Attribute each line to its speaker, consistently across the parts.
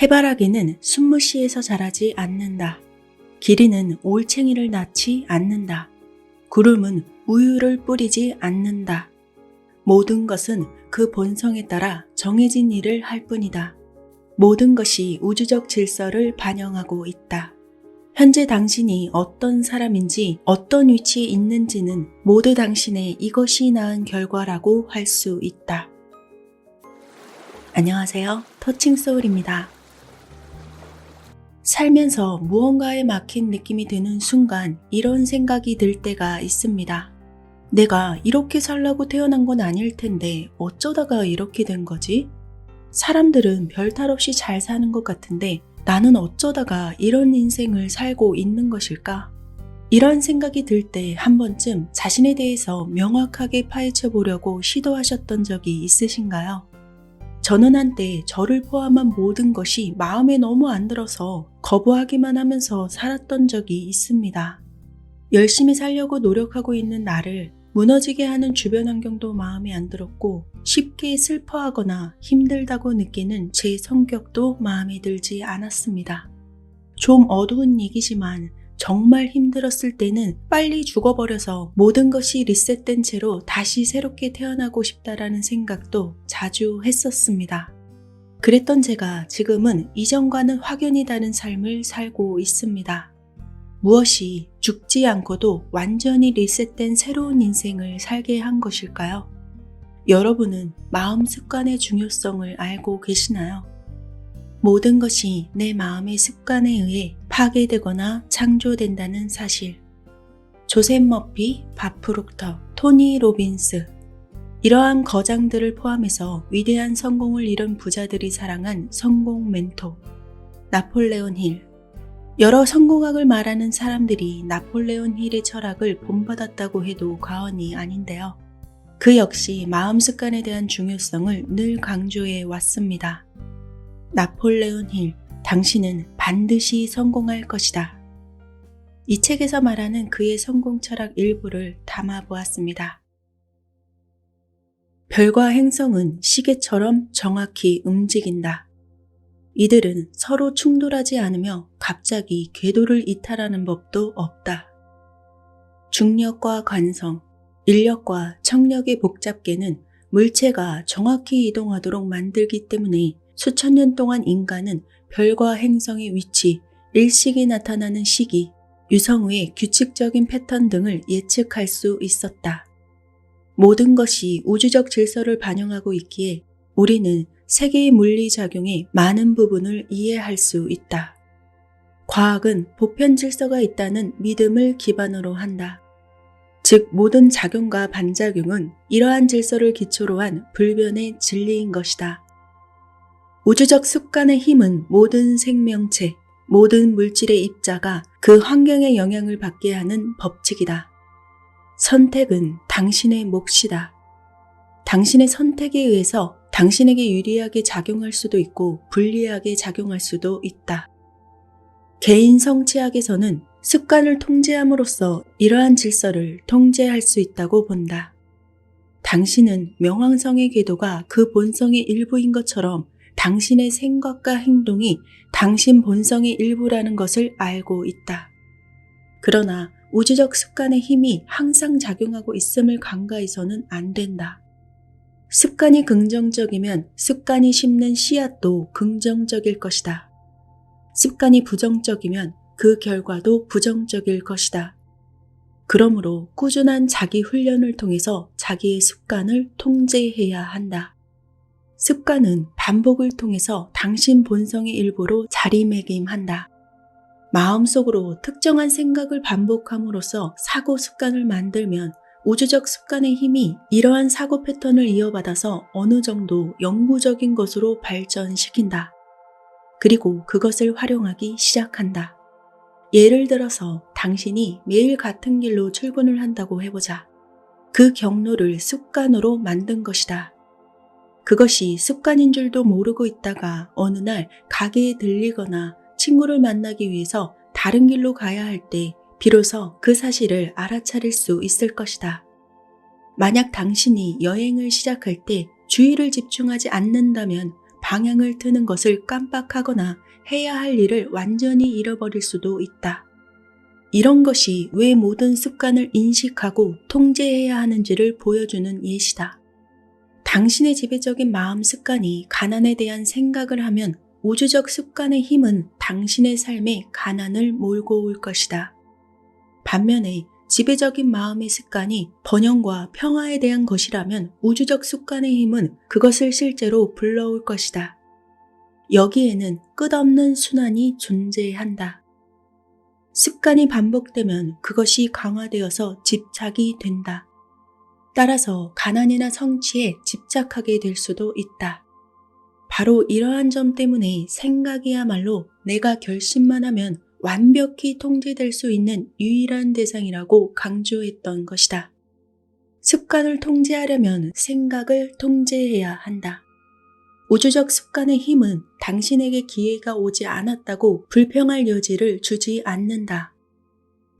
Speaker 1: 해바라기는 순무시에서 자라지 않는다. 기린은 올챙이를 낳지 않는다. 구름은 우유를 뿌리지 않는다. 모든 것은 그 본성에 따라 정해진 일을 할 뿐이다. 모든 것이 우주적 질서를 반영하고 있다. 현재 당신이 어떤 사람인지 어떤 위치에 있는지는 모두 당신의 이것이 낳은 결과라고 할 수 있다. 안녕하세요. 터칭소울입니다. 살면서 무언가에 막힌 느낌이 드는 순간 이런 생각이 들 때가 있습니다. 내가 이렇게 살라고 태어난 건 아닐 텐데 어쩌다가 이렇게 된 거지? 사람들은 별탈 없이 잘 사는 것 같은데 나는 어쩌다가 이런 인생을 살고 있는 것일까? 이런 생각이 들 때 한 번쯤 자신에 대해서 명확하게 파헤쳐 보려고 시도하셨던 적이 있으신가요? 저는 한때 저를 포함한 모든 것이 마음에 너무 안 들어서 거부하기만 하면서 살았던 적이 있습니다. 열심히 살려고 노력하고 있는 나를 무너지게 하는 주변 환경도 마음에 안 들었고 쉽게 슬퍼하거나 힘들다고 느끼는 제 성격도 마음에 들지 않았습니다. 좀 어두운 얘기지만 정말 힘들었을 때는 빨리 죽어버려서 모든 것이 리셋된 채로 다시 새롭게 태어나고 싶다라는 생각도 자주 했었습니다. 그랬던 제가 지금은 이전과는 확연히 다른 삶을 살고 있습니다. 무엇이 죽지 않고도 완전히 리셋된 새로운 인생을 살게 한 것일까요? 여러분은 마음 습관의 중요성을 알고 계시나요? 모든 것이 내 마음의 습관에 의해 파괴되거나 창조된다는 사실. 조셉 머피, 밥 프록터, 토니 로빈스. 이러한 거장들을 포함해서 위대한 성공을 이룬 부자들이 사랑한 성공 멘토. 나폴레온 힐. 여러 성공학을 말하는 사람들이 나폴레온 힐의 철학을 본받았다고 해도 과언이 아닌데요. 그 역시 마음 습관에 대한 중요성을 늘 강조해 왔습니다. 나폴레온 힐, 당신은 반드시 성공할 것이다. 이 책에서 말하는 그의 성공 철학 일부를 담아보았습니다. 별과 행성은 시계처럼 정확히 움직인다. 이들은 서로 충돌하지 않으며 갑자기 궤도를 이탈하는 법도 없다. 중력과 관성, 인력과 청력의 복잡계는 물체가 정확히 이동하도록 만들기 때문에 수천 년 동안 인간은 별과 행성의 위치, 일식이 나타나는 시기, 유성우의 규칙적인 패턴 등을 예측할 수 있었다. 모든 것이 우주적 질서를 반영하고 있기에 우리는 세계의 물리작용의 많은 부분을 이해할 수 있다. 과학은 보편 질서가 있다는 믿음을 기반으로 한다. 즉 모든 작용과 반작용은 이러한 질서를 기초로 한 불변의 진리인 것이다. 우주적 습관의 힘은 모든 생명체, 모든 물질의 입자가 그 환경의 영향을 받게 하는 법칙이다. 선택은 당신의 몫이다. 당신의 선택에 의해서 당신에게 유리하게 작용할 수도 있고 불리하게 작용할 수도 있다. 개인 성취학에서는 습관을 통제함으로써 이러한 질서를 통제할 수 있다고 본다. 당신은 명왕성의 궤도가 그 본성의 일부인 것처럼 당신의 생각과 행동이 당신 본성의 일부라는 것을 알고 있다. 그러나 우주적 습관의 힘이 항상 작용하고 있음을 간과해서는 안 된다. 습관이 긍정적이면 습관이 심는 씨앗도 긍정적일 것이다. 습관이 부정적이면 그 결과도 부정적일 것이다. 그러므로 꾸준한 자기 훈련을 통해서 자기의 습관을 통제해야 한다. 습관은 반복을 통해서 당신 본성의 일부로 자리매김한다. 마음속으로 특정한 생각을 반복함으로써 사고 습관을 만들면 우주적 습관의 힘이 이러한 사고 패턴을 이어받아서 어느 정도 영구적인 것으로 발전시킨다. 그리고 그것을 활용하기 시작한다. 예를 들어서 당신이 매일 같은 길로 출근을 한다고 해보자. 그 경로를 습관으로 만든 것이다. 그것이 습관인 줄도 모르고 있다가 어느 날 가게에 들리거나 친구를 만나기 위해서 다른 길로 가야 할 때 비로소 그 사실을 알아차릴 수 있을 것이다. 만약 당신이 여행을 시작할 때 주의를 집중하지 않는다면 방향을 트는 것을 깜빡하거나 해야 할 일을 완전히 잃어버릴 수도 있다. 이런 것이 왜 모든 습관을 인식하고 통제해야 하는지를 보여주는 예시다. 당신의 지배적인 마음 습관이 가난에 대한 생각을 하면 우주적 습관의 힘은 당신의 삶에 가난을 몰고 올 것이다. 반면에 지배적인 마음의 습관이 번영과 평화에 대한 것이라면 우주적 습관의 힘은 그것을 실제로 불러올 것이다. 여기에는 끝없는 순환이 존재한다. 습관이 반복되면 그것이 강화되어서 집착이 된다. 따라서 가난이나 성취에 집착하게 될 수도 있다. 바로 이러한 점 때문에 생각이야말로 내가 결심만 하면 완벽히 통제될 수 있는 유일한 대상이라고 강조했던 것이다. 습관을 통제하려면 생각을 통제해야 한다. 우주적 습관의 힘은 당신에게 기회가 오지 않았다고 불평할 여지를 주지 않는다.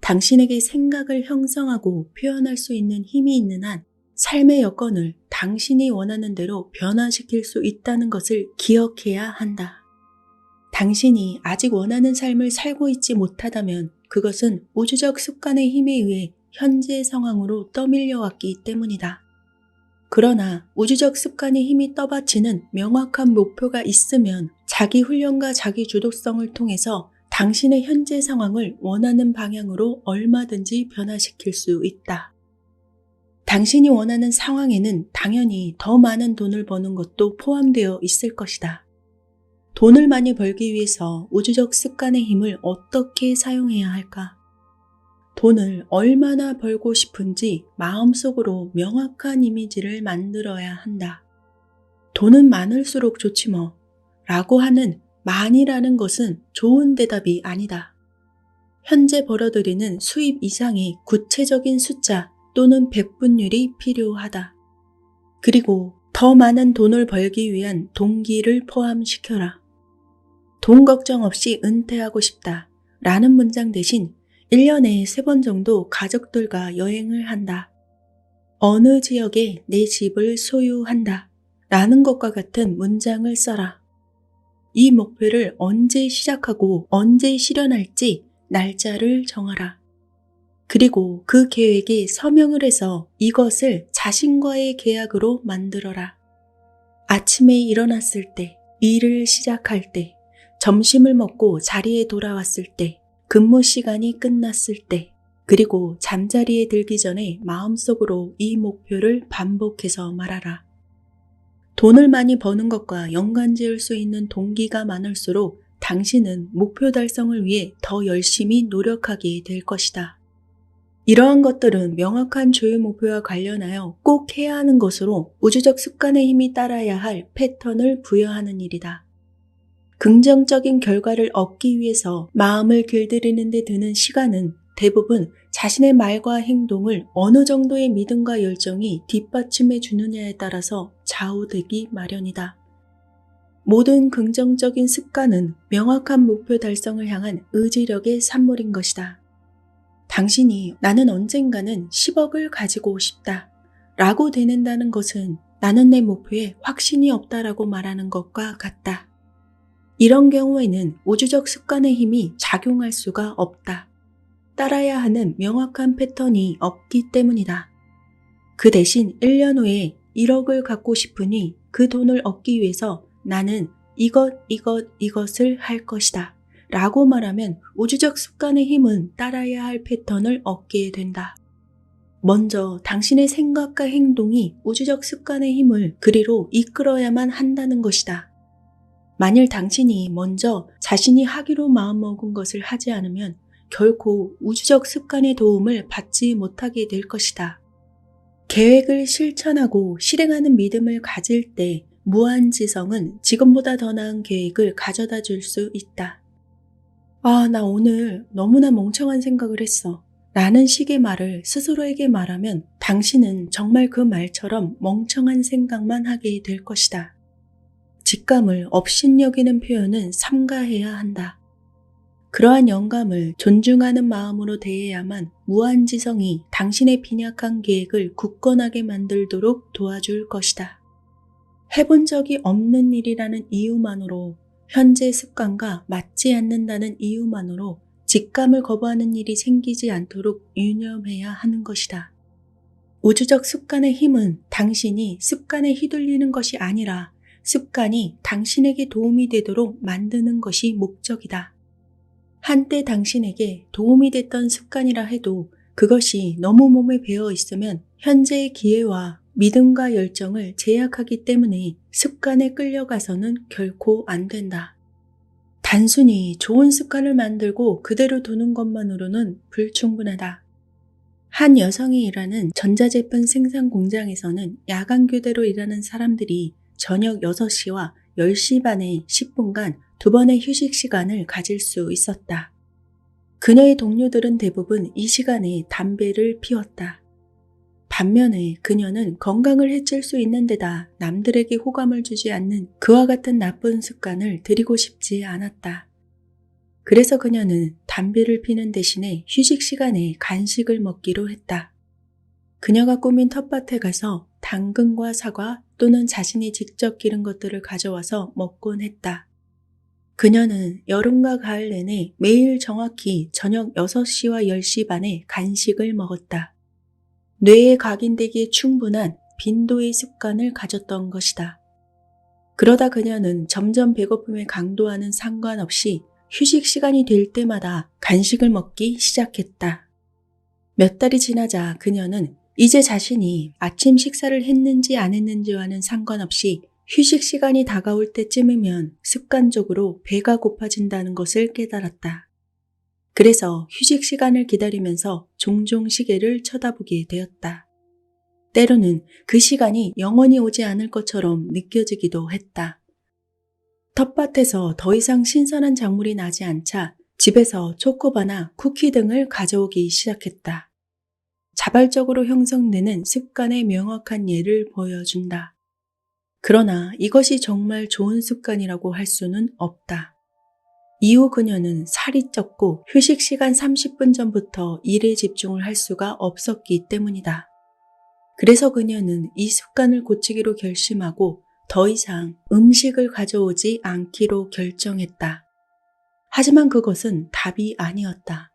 Speaker 1: 당신에게 생각을 형성하고 표현할 수 있는 힘이 있는 한 삶의 여건을 당신이 원하는 대로 변화시킬 수 있다는 것을 기억해야 한다. 당신이 아직 원하는 삶을 살고 있지 못하다면 그것은 우주적 습관의 힘에 의해 현재 상황으로 떠밀려 왔기 때문이다. 그러나 우주적 습관의 힘이 떠받치는 명확한 목표가 있으면 자기 훈련과 자기 주도성을 통해서 당신의 현재 상황을 원하는 방향으로 얼마든지 변화시킬 수 있다. 당신이 원하는 상황에는 당연히 더 많은 돈을 버는 것도 포함되어 있을 것이다. 돈을 많이 벌기 위해서 우주적 습관의 힘을 어떻게 사용해야 할까? 돈을 얼마나 벌고 싶은지 마음속으로 명확한 이미지를 만들어야 한다. 돈은 많을수록 좋지 뭐 라고 하는 많이라는 것은 좋은 대답이 아니다. 현재 벌어들이는 수입 이상의 구체적인 숫자 또는 배분율이 필요하다. 그리고 더 많은 돈을 벌기 위한 동기를 포함시켜라. 돈 걱정 없이 은퇴하고 싶다 라는 문장 대신 1년에 3번 정도 가족들과 여행을 한다. 어느 지역에 내 집을 소유한다 라는 것과 같은 문장을 써라. 이 목표를 언제 시작하고 언제 실현할지 날짜를 정하라. 그리고 그 계획에 서명을 해서 이것을 자신과의 계약으로 만들어라. 아침에 일어났을 때, 일을 시작할 때, 점심을 먹고 자리에 돌아왔을 때, 근무 시간이 끝났을 때, 그리고 잠자리에 들기 전에 마음속으로 이 목표를 반복해서 말하라. 돈을 많이 버는 것과 연관지을 수 있는 동기가 많을수록 당신은 목표 달성을 위해 더 열심히 노력하게 될 것이다. 이러한 것들은 명확한 조율 목표와 관련하여 꼭 해야 하는 것으로 우주적 습관의 힘이 따라야 할 패턴을 부여하는 일이다. 긍정적인 결과를 얻기 위해서 마음을 길들이는 데 드는 시간은 대부분 자신의 말과 행동을 어느 정도의 믿음과 열정이 뒷받침해 주느냐에 따라서 좌우되기 마련이다. 모든 긍정적인 습관은 명확한 목표 달성을 향한 의지력의 산물인 것이다. 당신이 나는 언젠가는 10억을 가지고 싶다 라고 되는다는 것은 나는 내 목표에 확신이 없다라고 말하는 것과 같다. 이런 경우에는 우주적 습관의 힘이 작용할 수가 없다. 따라야 하는 명확한 패턴이 없기 때문이다. 그 대신 1년 후에 1억을 갖고 싶으니 그 돈을 얻기 위해서 나는 이것을 할 것이다 라고 말하면 우주적 습관의 힘은 따라야 할 패턴을 얻게 된다. 먼저 당신의 생각과 행동이 우주적 습관의 힘을 그리로 이끌어야만 한다는 것이다. 만일 당신이 먼저 자신이 하기로 마음먹은 것을 하지 않으면 결코 우주적 습관의 도움을 받지 못하게 될 것이다. 계획을 실천하고 실행하는 믿음을 가질 때 무한지성은 지금보다 더 나은 계획을 가져다 줄 수 있다. 나 오늘 너무나 멍청한 생각을 했어 라는 식의 말을 스스로에게 말하면 당신은 정말 그 말처럼 멍청한 생각만 하게 될 것이다. 직감을 업신여기는 표현은 삼가해야 한다. 그러한 영감을 존중하는 마음으로 대해야만 무한지성이 당신의 빈약한 계획을 굳건하게 만들도록 도와줄 것이다. 해본 적이 없는 일이라는 이유만으로, 현재 습관과 맞지 않는다는 이유만으로 직감을 거부하는 일이 생기지 않도록 유념해야 하는 것이다. 우주적 습관의 힘은 당신이 습관에 휘둘리는 것이 아니라 습관이 당신에게 도움이 되도록 만드는 것이 목적이다. 한때 당신에게 도움이 됐던 습관이라 해도 그것이 너무 몸에 배어 있으면 현재의 기회와 믿음과 열정을 제약하기 때문에 습관에 끌려가서는 결코 안 된다. 단순히 좋은 습관을 만들고 그대로 두는 것만으로는 불충분하다. 한 여성이 일하는 전자제품 생산 공장에서는 야간 교대로 일하는 사람들이 저녁 6시와 10시 반에 10분간 2번의 휴식 시간을 가질 수 있었다. 그녀의 동료들은 대부분 이 시간에 담배를 피웠다. 반면에 그녀는 건강을 해칠 수 있는 데다 남들에게 호감을 주지 않는 그와 같은 나쁜 습관을 들이고 싶지 않았다. 그래서 그녀는 담배를 피는 대신에 휴식 시간에 간식을 먹기로 했다. 그녀가 꾸민 텃밭에 가서 당근과 사과 또는 자신이 직접 기른 것들을 가져와서 먹곤 했다. 그녀는 여름과 가을 내내 매일 정확히 저녁 6시와 10시 반에 간식을 먹었다. 뇌에 각인되기에 충분한 빈도의 습관을 가졌던 것이다. 그러다 그녀는 점점 배고픔의 강도와는 상관없이 휴식 시간이 될 때마다 간식을 먹기 시작했다. 몇 달이 지나자 그녀는 이제 자신이 아침 식사를 했는지 안 했는지와는 상관없이 휴식 시간이 다가올 때쯤이면 습관적으로 배가 고파진다는 것을 깨달았다. 그래서 휴식 시간을 기다리면서 종종 시계를 쳐다보게 되었다. 때로는 그 시간이 영원히 오지 않을 것처럼 느껴지기도 했다. 텃밭에서 더 이상 신선한 작물이 나지 않자 집에서 초코바나 쿠키 등을 가져오기 시작했다. 자발적으로 형성되는 습관의 명확한 예를 보여준다. 그러나 이것이 정말 좋은 습관이라고 할 수는 없다. 이후 그녀는 살이 쪘고 휴식 시간 30분 전부터 일에 집중을 할 수가 없었기 때문이다. 그래서 그녀는 이 습관을 고치기로 결심하고 더 이상 음식을 가져오지 않기로 결정했다. 하지만 그것은 답이 아니었다.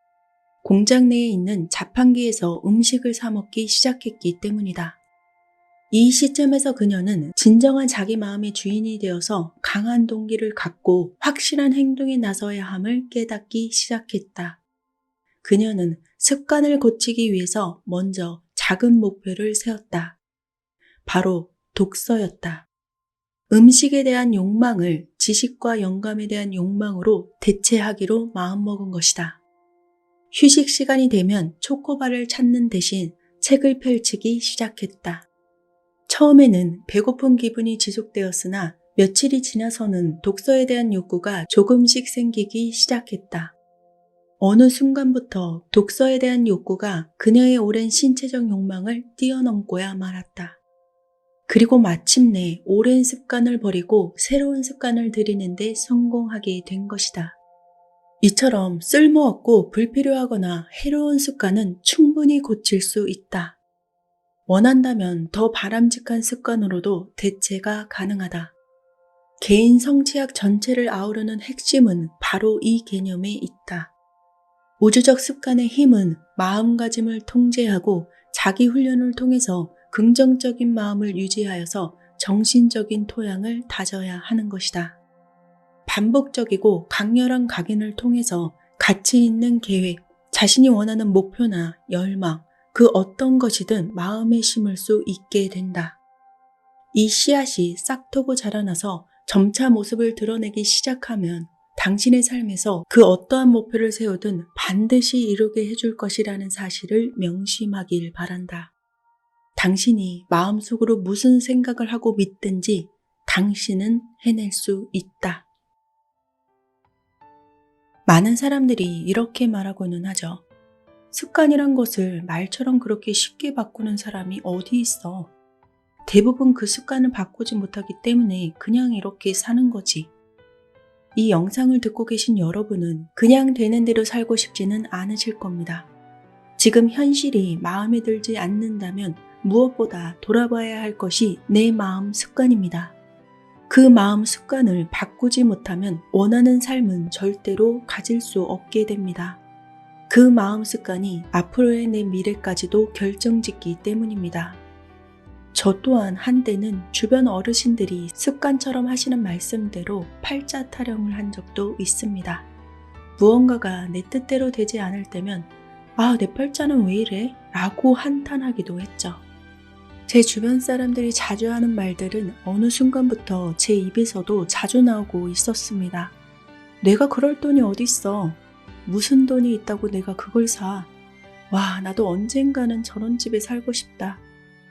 Speaker 1: 공장 내에 있는 자판기에서 음식을 사 먹기 시작했기 때문이다. 이 시점에서 그녀는 진정한 자기 마음의 주인이 되어서 강한 동기를 갖고 확실한 행동에 나서야 함을 깨닫기 시작했다. 그녀는 습관을 고치기 위해서 먼저 작은 목표를 세웠다. 바로 독서였다. 음식에 대한 욕망을 지식과 영감에 대한 욕망으로 대체하기로 마음먹은 것이다. 휴식 시간이 되면 초코바를 찾는 대신 책을 펼치기 시작했다. 처음에는 배고픈 기분이 지속되었으나 며칠이 지나서는 독서에 대한 욕구가 조금씩 생기기 시작했다. 어느 순간부터 독서에 대한 욕구가 그녀의 오랜 신체적 욕망을 뛰어넘고야 말았다. 그리고 마침내 오랜 습관을 버리고 새로운 습관을 들이는 데 성공하게 된 것이다. 이처럼 쓸모없고 불필요하거나 해로운 습관은 충분히 고칠 수 있다. 원한다면 더 바람직한 습관으로도 대체가 가능하다. 개인 성취학 전체를 아우르는 핵심은 바로 이 개념에 있다. 우주적 습관의 힘은 마음가짐을 통제하고 자기 훈련을 통해서 긍정적인 마음을 유지하여서 정신적인 토양을 다져야 하는 것이다. 반복적이고 강렬한 각인을 통해서 가치 있는 계획, 자신이 원하는 목표나 열망, 그 어떤 것이든 마음에 심을 수 있게 된다. 이 씨앗이 싹트고 자라나서 점차 모습을 드러내기 시작하면 당신의 삶에서 그 어떠한 목표를 세우든 반드시 이루게 해줄 것이라는 사실을 명심하길 바란다. 당신이 마음속으로 무슨 생각을 하고 믿든지 당신은 해낼 수 있다. 많은 사람들이 이렇게 말하고는 하죠. 습관이란 것을 말처럼 그렇게 쉽게 바꾸는 사람이 어디 있어. 대부분 그 습관을 바꾸지 못하기 때문에 그냥 이렇게 사는 거지. 이 영상을 듣고 계신 여러분은 그냥 되는 대로 살고 싶지는 않으실 겁니다. 지금 현실이 마음에 들지 않는다면 무엇보다 돌아봐야 할 것이 내 마음 습관입니다. 그 마음 습관을 바꾸지 못하면 원하는 삶은 절대로 가질 수 없게 됩니다. 그 마음 습관이 앞으로의 내 미래까지도 결정짓기 때문입니다. 저 또한 한때는 주변 어르신들이 습관처럼 하시는 말씀대로 팔자 타령을 한 적도 있습니다. 무언가가 내 뜻대로 되지 않을 때면 아, 내 팔자는 왜 이래? 라고 한탄하기도 했죠. 제 주변 사람들이 자주 하는 말들은 어느 순간부터 제 입에서도 자주 나오고 있었습니다. 내가 그럴 돈이 어딨어? 무슨 돈이 있다고 내가 그걸 사? 와, 나도 언젠가는 저런 집에 살고 싶다.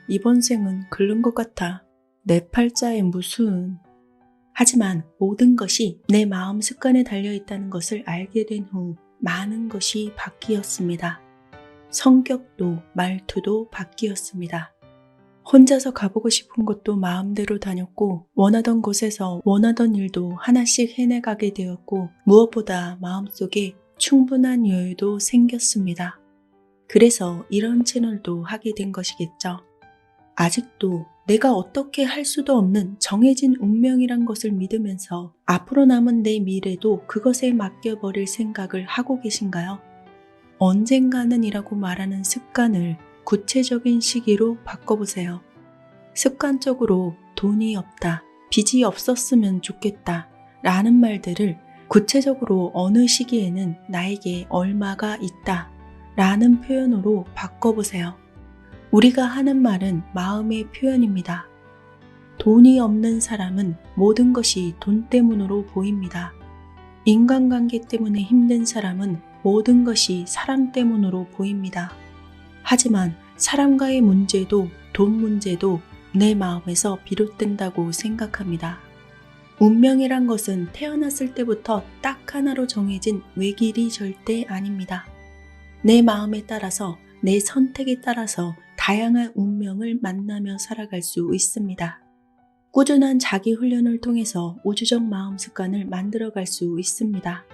Speaker 1: 이번 생은 글른 것 같아. 내 팔자에 무슨... 하지만 모든 것이 내 마음 습관에 달려있다는 것을 알게 된 후 많은 것이 바뀌었습니다. 성격도 말투도 바뀌었습니다. 혼자서 가보고 싶은 곳도 마음대로 다녔고 원하던 곳에서 원하던 일도 하나씩 해내가게 되었고 무엇보다 마음속에 충분한 여유도 생겼습니다. 그래서 이런 채널도 하게 된 것이겠죠. 아직도 내가 어떻게 할 수도 없는 정해진 운명이란 것을 믿으면서 앞으로 남은 내 미래도 그것에 맡겨버릴 생각을 하고 계신가요? 언젠가는 이라고 말하는 습관을 구체적인 시기로 바꿔보세요. 습관적으로 돈이 없다, 빚이 없었으면 좋겠다 라는 말들을 구체적으로 어느 시기에는 나에게 얼마가 있다 라는 표현으로 바꿔보세요. 우리가 하는 말은 마음의 표현입니다. 돈이 없는 사람은 모든 것이 돈 때문으로 보입니다. 인간관계 때문에 힘든 사람은 모든 것이 사람 때문으로 보입니다. 하지만 사람과의 문제도 돈 문제도 내 마음에서 비롯된다고 생각합니다. 운명이란 것은 태어났을 때부터 딱 하나로 정해진 외길이 절대 아닙니다. 내 마음에 따라서 내 선택에 따라서 다양한 운명을 만나며 살아갈 수 있습니다. 꾸준한 자기 훈련을 통해서 우주적 마음 습관을 만들어갈 수 있습니다.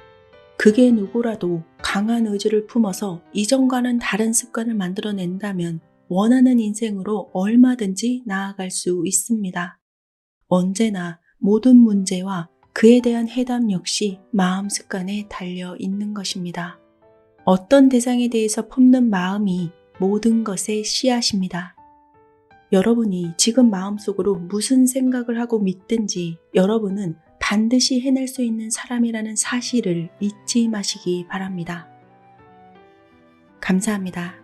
Speaker 1: 그게 누구라도 강한 의지를 품어서 이전과는 다른 습관을 만들어낸다면 원하는 인생으로 얼마든지 나아갈 수 있습니다. 언제나 모든 문제와 그에 대한 해답 역시 마음 습관에 달려 있는 것입니다. 어떤 대상에 대해서 품는 마음이 모든 것의 씨앗입니다. 여러분이 지금 마음속으로 무슨 생각을 하고 믿든지 여러분은 반드시 해낼 수 있는 사람이라는 사실을 잊지 마시기 바랍니다. 감사합니다.